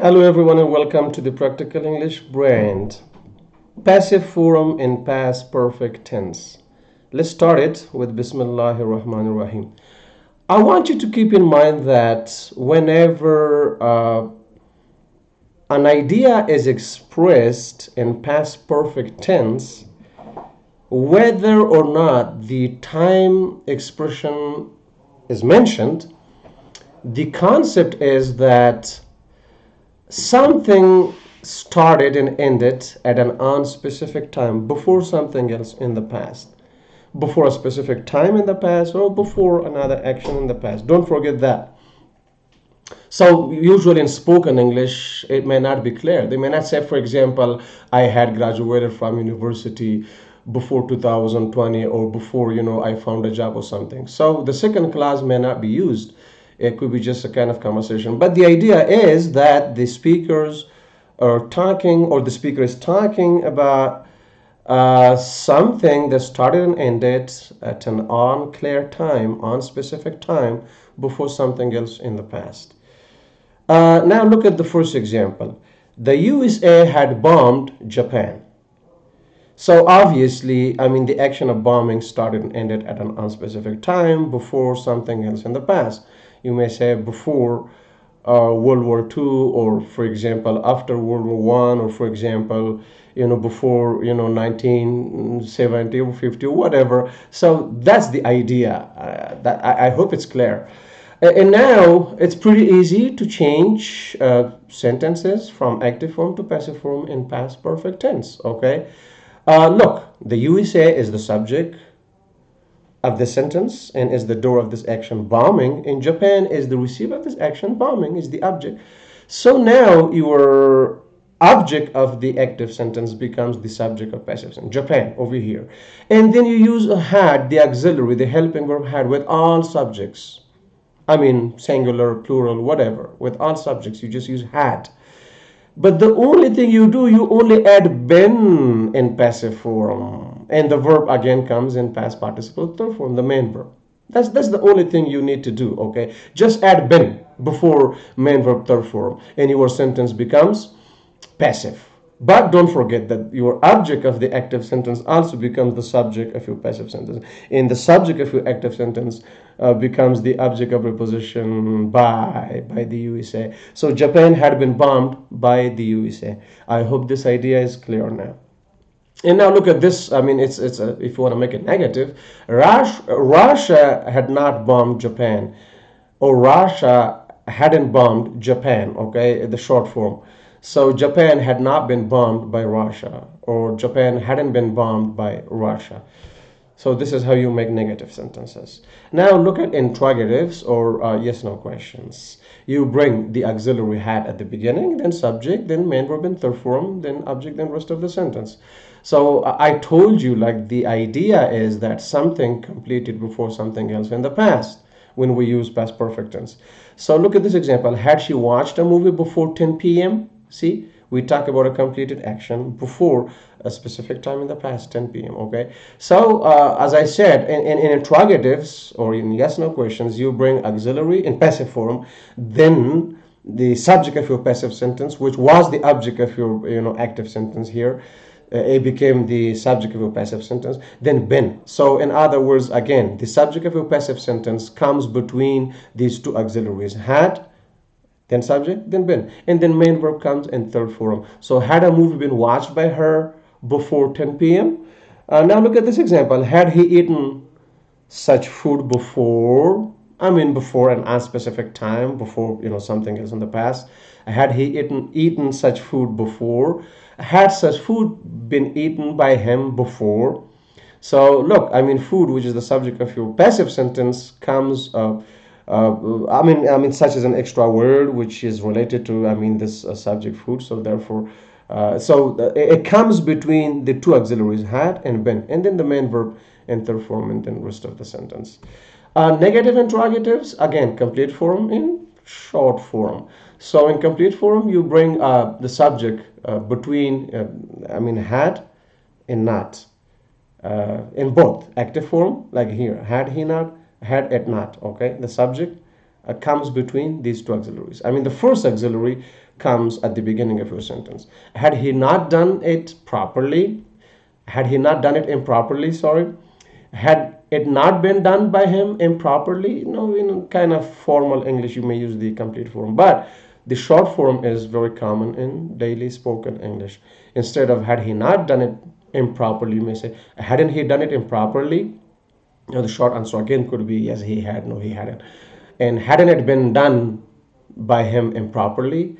Hello, everyone, and welcome to the Practical English brand. Passive form in past perfect tense. Let's start it with Bismillahir Rahmanir Rahim. I want you to keep in mind that whenever an idea is expressed in past perfect tense, whether or not the time expression is mentioned, the concept is that something started and ended at an unspecific time before something else in the past, before a specific time in the past, or before another action in the past. Don't forget that. So usually in spoken English, it may not be clear. They may not say, for example, I had graduated from university before 2020, or before, I found a job or something. So the second clause may not be used. It could be just a kind of conversation. But the idea is that the speakers are talking, or the speaker is talking about something that started and ended at an unclear time, unspecific time, before something else in the past. Now look at the first example. The USA had bombed Japan. So obviously, the action of bombing started and ended at an unspecific time before something else in the past. You may say before World War II, or for example, after World War One, or for example, before 1970 or 50 or whatever. So that's the idea. That I hope it's clear. And now it's pretty easy to change sentences from active form to passive form in past perfect tense. Okay. Look, the USA is the subject of the sentence and is the door of this action, bombing. In Japan is the receiver of this action, bombing is the object. So now your object of the active sentence becomes the subject of passive sentence, Japan over here. And then you use had, the auxiliary, the helping verb had, with all subjects. Singular, plural, whatever. With all subjects, you just use had. But the only thing you do, you only add been in passive form. And the verb again comes in past participle third form, the main verb. That's the only thing you need to do, okay? Just add been before main verb third form, and your sentence becomes passive. But don't forget that your object of the active sentence also becomes the subject of your passive sentence. And the subject of your active sentence becomes the object of preposition by the USA. So Japan had been bombed by the USA. I hope this idea is clear now. And now look at this. If you want to make it negative, Russia had not bombed Japan, or Russia hadn't bombed Japan. Okay, the short form. So Japan had not been bombed by Russia, or Japan hadn't been bombed by Russia. So this is how you make negative sentences. Now look at interrogatives, or yes/no questions. You bring the auxiliary had at the beginning, then subject, then main verb in third form, then object, then rest of the sentence. So I told you, like, the idea is that something completed before something else in the past when we use past perfect tense. So look at this example. Had she watched a movie before 10 p.m.? See, we talk about a completed action before a specific time in the past, 10 p.m. Okay. So as I said, in interrogatives or in yes/no questions, you bring auxiliary in passive form, then the subject of your passive sentence, which was the object of your active sentence here. It became the subject of your passive sentence, then been. So in other words, again, the subject of your passive sentence comes between these two auxiliaries, had, then subject, then been, and then main verb comes in third form. So had a movie been watched by her before 10 p.m.? Now look at this example. Had he eaten such food before? Before an unspecific time, before something else in the past. Had he eaten such food before? Had such food been eaten by him before? So look, food, which is the subject of your passive sentence, comes such as an extra word which is related to this subject food. So therefore, it comes between the two auxiliaries, had and been, and then the main verb in third form, and then rest of the sentence. Negative interrogatives, again, complete form in short form. So in complete form, you bring the subject between had and not. In both active form, like here, had he not, had it not. Okay, the subject comes between these two auxiliaries. The first auxiliary comes at the beginning of your sentence. Had he not done it properly, had he not done it improperly, sorry, had it not been done by him improperly, no, in kind of formal English, you may use the complete form. But the short form is very common in daily spoken English. Instead of had he not done it improperly, you may say, hadn't he done it improperly? The short answer again could be yes, he had, no, he hadn't. And hadn't it been done by him improperly?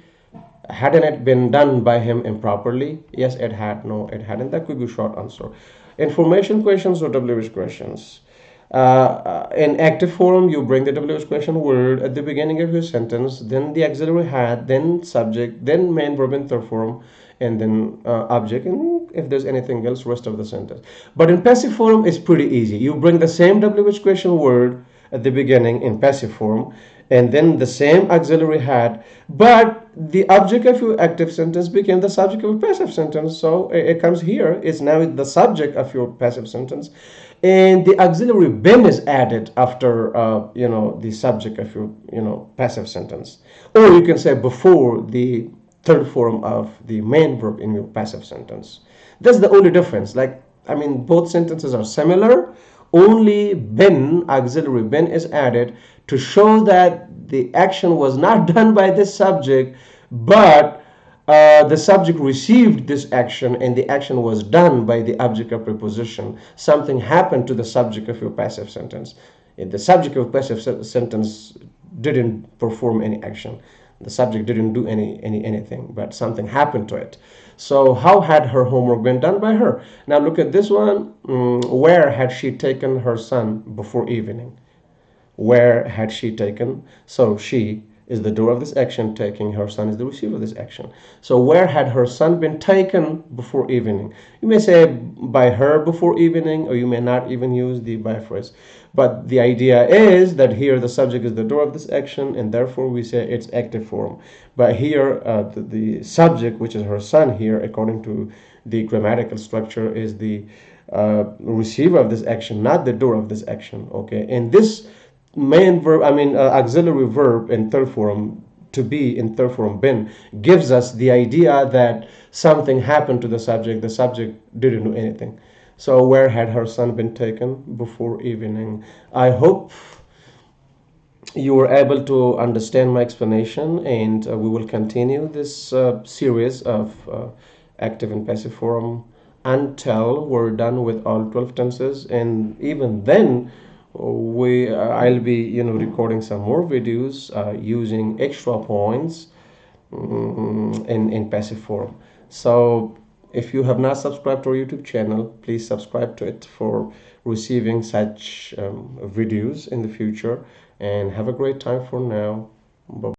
Hadn't it been done by him improperly? Yes, it had, no, it hadn't. That could be short answer. Information questions or WH questions. In active form, you bring the WH question word at the beginning of your sentence, then the auxiliary had, then subject, then main verb in third form, and then object, and if there's anything else, rest of the sentence. But in passive form, it's pretty easy. You bring the same WH question word at the beginning in passive form, and then the same auxiliary had, but the object of your active sentence became the subject of a passive sentence. So it comes here. It's now the subject of your passive sentence, and the auxiliary been is added after the subject of your passive sentence, or you can say before the third form of the main verb in your passive sentence. That's the only difference. Like, I mean, both sentences are similar, only been, auxiliary been, is added to show that the action was not done by this subject, but the subject received this action and the action was done by the object of preposition. Something happened to the subject of your passive sentence. If the subject of passive sentence didn't perform any action, the subject didn't do anything, but something happened to it. So how had her homework been done by her? Now look at this one. Where had she taken her son before evening? Where had she taken? So she is the doer of this action, taking. Her son is the receiver of this action. So where had her son been taken before evening? You may say by her before evening, or you may not even use the by phrase. But the idea is that here the subject is the doer of this action, and therefore we say it's active form. But here the subject, which is her son here, according to the grammatical structure, is the receiver of this action, not the doer of this action. Okay, and this main verb, auxiliary verb in third form, to be in third form been, gives us the idea that something happened to the subject didn't do anything. So where had her son been taken before evening? I hope you were able to understand my explanation, and we will continue this series of active and passive form until we're done with all 12 tenses. And even then, I'll be recording some more videos using extra points in passive form. So if you have not subscribed to our YouTube channel, please subscribe to it for receiving such videos in the future, and have a great time for now. Bye bye.